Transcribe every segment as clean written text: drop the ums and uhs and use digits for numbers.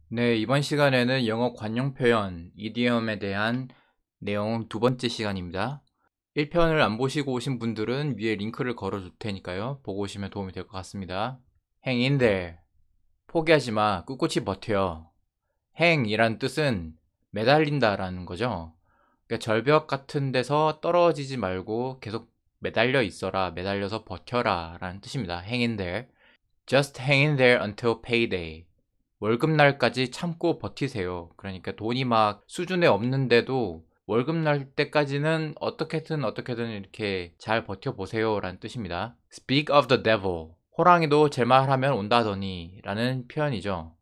네, 이번 시간에는 영어 관용 표현, 이디엄에 대한 내용 두 번째 시간입니다. 1편을 안 보시고 오신 분들은 위에 링크를 걸어 둘 테니까요. 보고 오시면 도움이 될 것 같습니다. Hang in there. 포기하지 마. 꿋꿋이 버텨. hang이란 뜻은 매달린다 라는 거죠. 그러니까 절벽 같은 데서 떨어지지 말고 계속 매달려 있어라. 매달려서 버텨라 라는 뜻입니다. Hang in there. Just hang in there until payday. 월급날까지 참고 버티세요. 그러니까 돈이 막 수준에 없는데도 월급날 때까지는 어떻게든 이렇게 잘 버텨보세요 라는 뜻입니다. Speak of the devil. 호랑이도 제 말하면 온다더니 라는 표현이죠.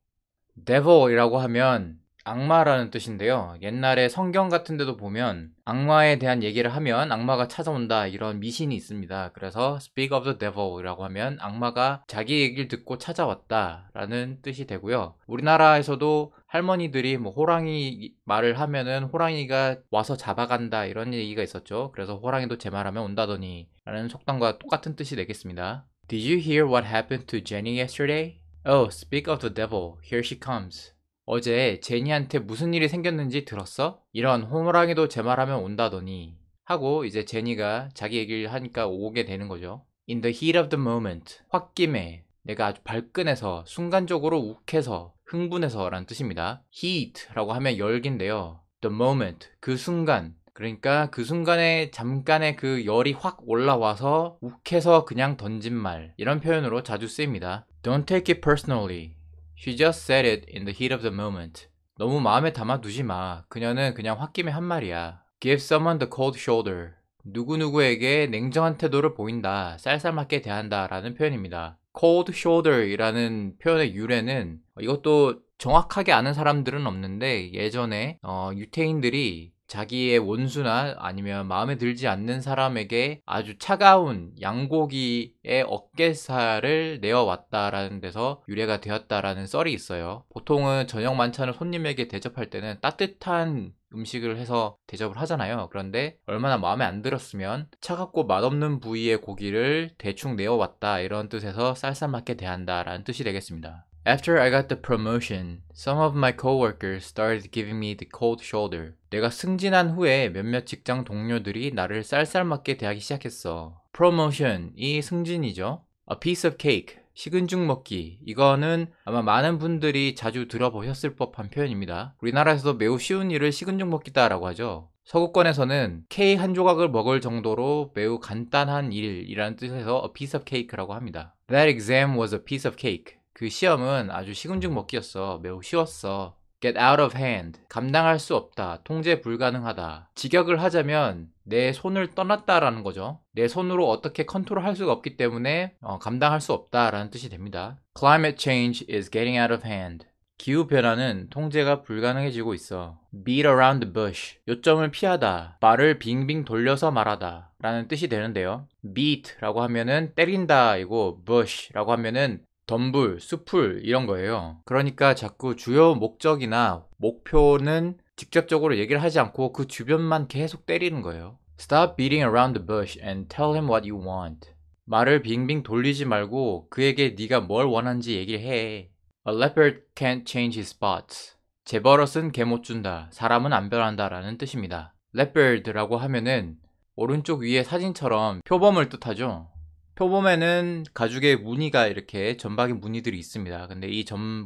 devil이라고 하면 악마라는 뜻인데요. 옛날에 성경 같은 데도 보면 악마에 대한 얘기를 하면 악마가 찾아온다 이런 미신이 있습니다. 그래서 speak of the devil이라고 하면 악마가 자기 얘기를 듣고 찾아왔다 라는 뜻이 되고요. 우리나라에서도 할머니들이 뭐 호랑이 말을 하면은 호랑이가 와서 잡아간다 이런 얘기가 있었죠. 그래서 호랑이도 제 말하면 온다더니 라는 속담과 똑같은 뜻이 되겠습니다. Did you hear what happened to Jenny yesterday? Oh, speak of the devil. Here she comes. 어제 제니한테 무슨 일이 생겼는지 들었어? 이런 호랑이도 제 말하면 온다더니 하고 이제 제니가 자기 얘기를 하니까 오게 되는 거죠. In the heat of the moment. 홧김에 내가 아주 발끈해서 순간적으로 욱해서 흥분해서 라는 뜻입니다. heat라고 하면 열기인데요. the moment. 그 순간. 그러니까 그 순간에 잠깐의 그 열이 확 올라와서 욱해서 그냥 던진 말 이런 표현으로 자주 쓰입니다. Don't take it personally. She just said it in the heat of the moment. 너무 마음에 담아두지 마. 그녀는 그냥 홧김에 한 말이야. Give someone the cold shoulder. 누구누구에게 냉정한 태도를 보인다. 쌀쌀맞게 대한다 라는 표현입니다. cold shoulder 이라는 표현의 유래는 이것도 정확하게 아는 사람들은 없는데 예전에 유태인들이 자기의 원수나 아니면 마음에 들지 않는 사람에게 아주 차가운 양고기의 어깨살을 내어왔다라는 데서 유래가 되었다라는 썰이 있어요. 보통은 저녁 만찬을 손님에게 대접할 때는 따뜻한 음식을 해서 대접을 하잖아요. 그런데 얼마나 마음에 안 들었으면 차갑고 맛없는 부위의 고기를 대충 내어왔다 이런 뜻에서 쌀쌀맞게 대한다 라는 뜻이 되겠습니다. After I got the promotion, some of my coworkers started giving me the cold shoulder. 내가 승진한 후에 몇몇 직장 동료들이 나를 쌀쌀맞게 대하기 시작했어. promotion이 승진이죠. A piece of cake, 식은 죽 먹기. 이거는 아마 많은 분들이 자주 들어보셨을 법한 표현입니다. 우리나라에서도 매우 쉬운 일을 식은 죽 먹기다라고 하죠. 서구권에서는 케이크 한 조각을 먹을 정도로 매우 간단한 일이라는 뜻에서 a piece of cake라고 합니다. That exam was a piece of cake. 그 시험은 아주 식은 죽 먹기였어. 매우 쉬웠어. Get out of hand. 감당할 수 없다. 통제 불가능하다. 직역을 하자면 내 손을 떠났다라는 거죠. 내 손으로 어떻게 컨트롤할 수가 없기 때문에 감당할 수 없다라는 뜻이 됩니다. Climate change is getting out of hand. 기후변화는 통제가 불가능해지고 있어. Beat around the bush. 요점을 피하다. 말을 빙빙 돌려서 말하다. 라는 뜻이 되는데요. beat라고 하면은 때린다 이고 bush라고 하면은 덤불, 숲을 이런 거예요. 그러니까 자꾸 주요 목적이나 목표는 직접적으로 얘기를 하지 않고 그 주변만 계속 때리는 거예요. Stop beating around the bush and tell him what you want. 말을 빙빙 돌리지 말고 그에게 네가 뭘 원하는지 얘기를 해. A leopard can't change his spots. 재버릇은 개 못 준다. 사람은 안 변한다 라는 뜻입니다. leopard라고 하면은 오른쪽 위에 사진처럼 표범을 뜻하죠. 표범에는 가죽의 무늬가 이렇게 점박이 무늬들이 있습니다. 근데 이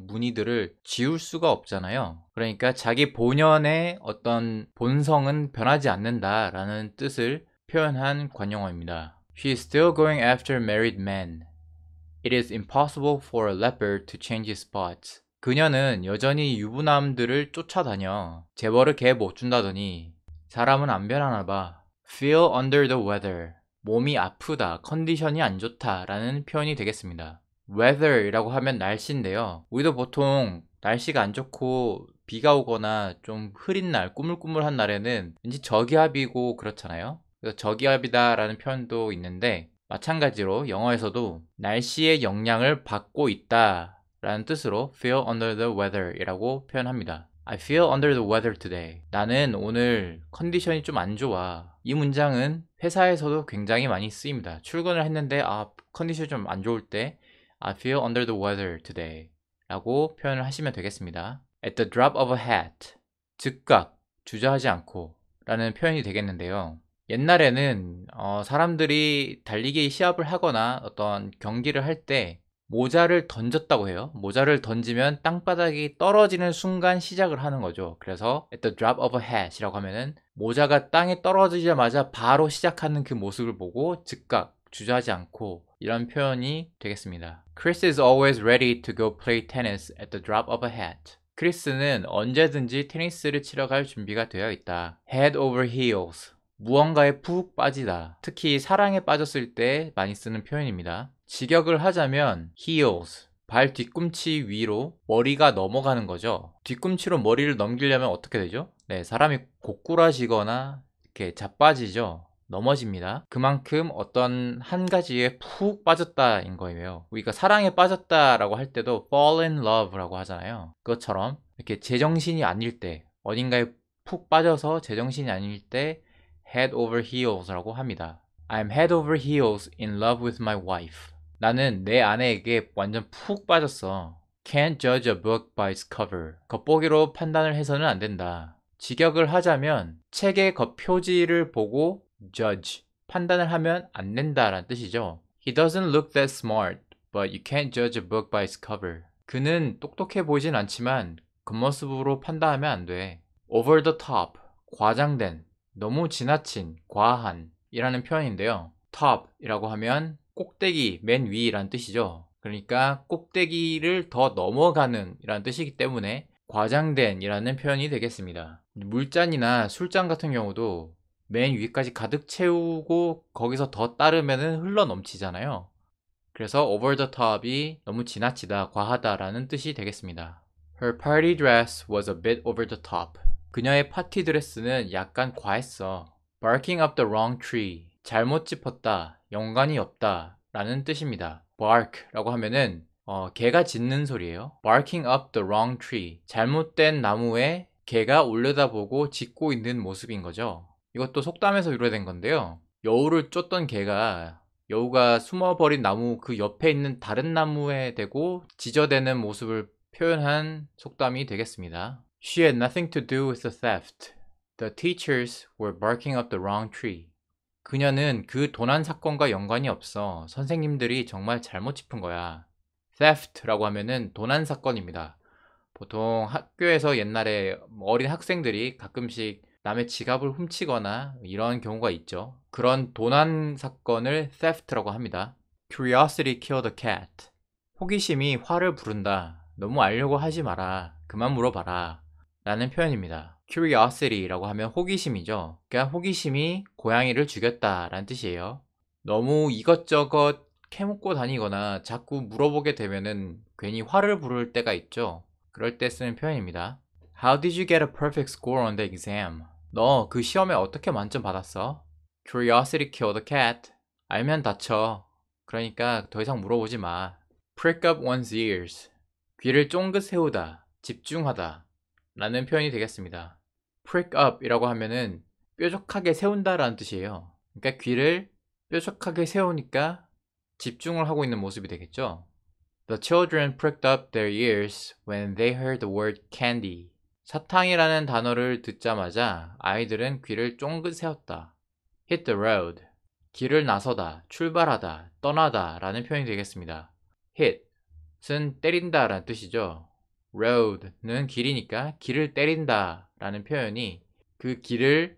무늬들을 지울 수가 없잖아요. 그러니까 자기 본연의 어떤 본성은 변하지 않는다라는 뜻을 표현한 관용어입니다. She is still going after married men. It is impossible for a leopard to change his spots. 그녀는 여전히 유부남들을 쫓아다녀. 재벌을 개 못 준다더니 사람은 안 변하나 봐. Feel under the weather. 몸이 아프다, 컨디션이 안 좋다 라는 표현이 되겠습니다. weather이라고 하면 날씨인데요. 우리도 보통 날씨가 안 좋고 비가 오거나 좀 흐린 날, 꾸물꾸물한 날에는 왠지 저기압이고 그렇잖아요. 그래서 저기압이다 라는 표현도 있는데 마찬가지로 영어에서도 날씨의 영향을 받고 있다 라는 뜻으로 feel under the weather 이라고 표현합니다. I feel under the weather today. 나는 오늘 컨디션이 좀 안 좋아. 이 문장은 회사에서도 굉장히 많이 쓰입니다. 출근을 했는데 컨디션이 좀 안 좋을 때 I feel under the weather today 라고 표현을 하시면 되겠습니다. at the drop of a hat. 즉각, 주저하지 않고 라는 표현이 되겠는데요. 옛날에는 사람들이 달리기 시합을 하거나 어떤 경기를 할 때 모자를 던졌다고 해요. 모자를 던지면 땅바닥이 떨어지는 순간 시작을 하는 거죠. 그래서 at the drop of a hat 이라고 하면은 모자가 땅에 떨어지자마자 바로 시작하는 그 모습을 보고 즉각, 주저하지 않고 이런 표현이 되겠습니다. Chris is always ready to go play tennis at the drop of a hat. 크리스는 언제든지 테니스를 치러 갈 준비가 되어 있다. Head over heels. 무언가에 푹 빠지다. 특히 사랑에 빠졌을 때 많이 쓰는 표현입니다. 직역을 하자면 heels, 발 뒤꿈치 위로 머리가 넘어가는 거죠. 뒤꿈치로 머리를 넘기려면 어떻게 되죠? 네, 사람이 고꾸라지거나 이렇게 자빠지죠. 넘어집니다. 그만큼 어떤 한 가지에 푹 빠졌다인 거예요. 우리가 사랑에 빠졌다라고 할 때도 fall in love라고 하잖아요. 그것처럼 이렇게 제정신이 아닐 때, 어딘가에 푹 빠져서 제정신이 아닐 때 head over heels라고 합니다. I'm head over heels in love with my wife. 나는 내 아내에게 완전 푹 빠졌어. Can't judge a book by its cover. 겉보기로 판단을 해서는 안 된다. 직역을 하자면 책의 겉표지를 보고 judge, 판단을 하면 안 된다라는 뜻이죠. He doesn't look that smart, but you can't judge a book by its cover. 그는 똑똑해 보이진 않지만 겉모습으로 판단하면 안 돼. Over the top, 과장된, 너무 지나친, 과한 이라는 표현인데요. top 이라고 하면 꼭대기, 맨 위라는 뜻이죠. 그러니까 꼭대기를 더 넘어가는 이라는 뜻이기 때문에 과장된 이라는 표현이 되겠습니다. 물잔이나 술잔 같은 경우도 맨 위까지 가득 채우고 거기서 더 따르면 흘러 넘치잖아요. 그래서 over the top이 너무 지나치다, 과하다 라는 뜻이 되겠습니다. Her party dress was a bit over the top. 그녀의 파티 드레스는 약간 과했어. Barking up the wrong tree. 잘못 짚었다, 연관이 없다 라는 뜻입니다. bark 라고 하면은 개가 짖는 소리예요. Barking up the wrong tree. 잘못된 나무에 개가 올려다보고 짖고 있는 모습인 거죠. 이것도 속담에서 유래된 건데요. 여우를 쫓던 개가 여우가 숨어버린 나무 그 옆에 있는 다른 나무에 대고 짖어대는 모습을 표현한 속담이 되겠습니다. She had nothing to do with the theft. The teachers were barking up the wrong tree. 그녀는 그 도난 사건과 연관이 없어. 선생님들이 정말 잘못 짚은 거야. theft라고 하면은 도난 사건입니다. 보통 학교에서 옛날에 어린 학생들이 가끔씩 남의 지갑을 훔치거나 이런 경우가 있죠. 그런 도난 사건을 theft라고 합니다. Curiosity killed a cat. 호기심이 화를 부른다. 너무 알려고 하지 마라. 그만 물어봐라. 라는 표현입니다. Curiosity라고 하면 호기심이죠. 그러니까 호기심이 고양이를 죽였다 라는 뜻이에요. 너무 이것저것 캐묻고 다니거나 자꾸 물어보게 되면은 괜히 화를 부를 때가 있죠. 그럴 때 쓰는 표현입니다. How did you get a perfect score on the exam? 너 그 시험에 어떻게 만점 받았어? Curiosity killed a cat. 알면 다쳐. 그러니까 더 이상 물어보지 마. Prick up one's ears. 귀를 쫑긋 세우다, 집중하다 라는 표현이 되겠습니다. Prick up 이라고 하면은 뾰족하게 세운다 라는 뜻이에요. 그러니까 귀를 뾰족하게 세우니까 집중을 하고 있는 모습이 되겠죠. The children pricked up their ears when they heard the word candy. 사탕이라는 단어를 듣자마자 아이들은 귀를 쫑긋 세웠다. Hit the road. 길을 나서다, 출발하다, 떠나다 라는 표현이 되겠습니다. hit은 때린다 라는 뜻이죠. road는 길이니까 길을 때린다 라는 표현이 그 길을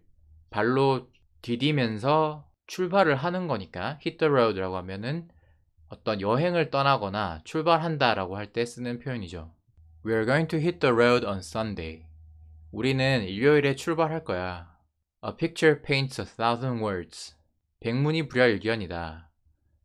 발로 디디면서 출발을 하는 거니까 hit the road라고 하면은 어떤 여행을 떠나거나 출발한다 라고 할 때 쓰는 표현이죠. We're going to hit the road on Sunday. 우리는 일요일에 출발할 거야. A picture paints a thousand words. 백문이 불여일견이다.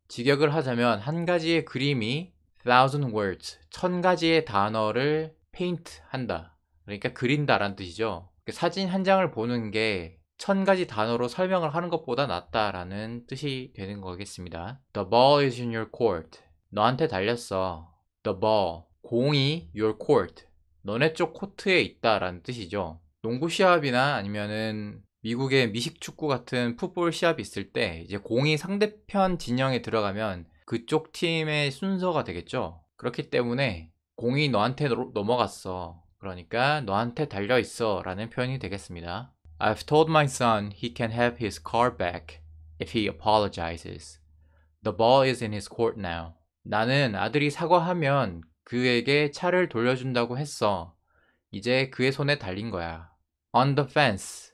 직역을 하자면 한 가지의 그림이 thousand words, 1000가지의 단어를 paint 한다. 그러니까 그린다 라는 뜻이죠. 사진 한 장을 보는 게 1000가지 단어로 설명을 하는 것보다 낫다라는 뜻이 되는 거겠습니다. The ball is in your court. 너한테 달렸어. The ball, 공이 your court, 너네 쪽 코트에 있다라는 뜻이죠. 농구 시합이나 아니면은 미국의 미식축구 같은 풋볼 시합이 있을 때 이제 공이 상대편 진영에 들어가면 그쪽 팀의 순서가 되겠죠. 그렇기 때문에 공이 너한테 넘어갔어. 그러니까 너한테 달려있어 라는 표현이 되겠습니다. I've told my son he can have his car back if he apologizes. The ball is in his court now. 나는 아들이 사과하면 그에게 차를 돌려준다고 했어. 이제 그의 손에 달린 거야. On the fence.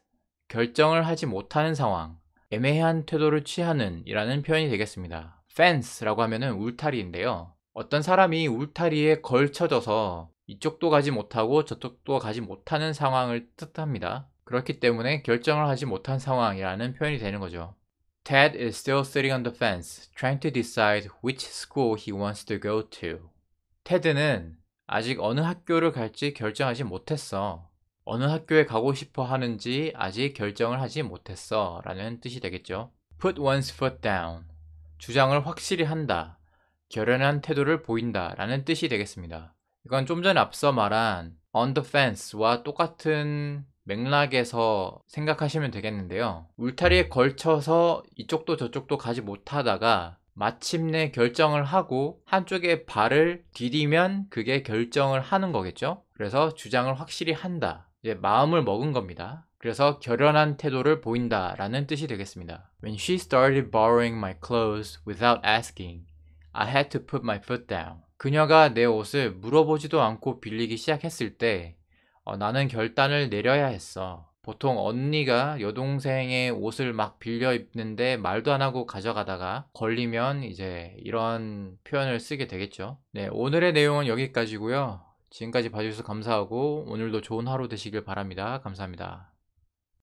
결정을 하지 못하는 상황. 애매한 태도를 취하는 이라는 표현이 되겠습니다. fence라고 하면은 울타리인데요. 어떤 사람이 울타리에 걸쳐져서 이쪽도 가지 못하고 저쪽도 가지 못하는 상황을 뜻합니다. 그렇기 때문에 결정을 하지 못한 상황이라는 표현이 되는 거죠. Ted is still sitting on the fence, trying to decide which school he wants to go to. 테드는 아직 어느 학교를 갈지 결정하지 못했어. 어느 학교에 가고 싶어 하는지 아직 결정을 하지 못했어 라는 뜻이 되겠죠. Put one's foot down. 주장을 확실히 한다. 결연한 태도를 보인다 라는 뜻이 되겠습니다. 이건 좀 전에 앞서 말한 on the fence와 똑같은 맥락에서 생각하시면 되겠는데요. 울타리에 걸쳐서 이쪽도 저쪽도 가지 못하다가 마침내 결정을 하고 한쪽에 발을 디디면 그게 결정을 하는 거겠죠. 그래서 주장을 확실히 한다. 이제 마음을 먹은 겁니다. 그래서 결연한 태도를 보인다 라는 뜻이 되겠습니다. When she started borrowing my clothes without asking, I had to put my foot down. 그녀가 내 옷을 물어보지도 않고 빌리기 시작했을 때 나는 결단을 내려야 했어. 보통 언니가 여동생의 옷을 막 빌려 입는데 말도 안 하고 가져가다가 걸리면 이제 이런 표현을 쓰게 되겠죠. 네, 오늘의 내용은 여기까지고요. 지금까지 봐주셔서 감사하고 오늘도 좋은 하루 되시길 바랍니다. 감사합니다.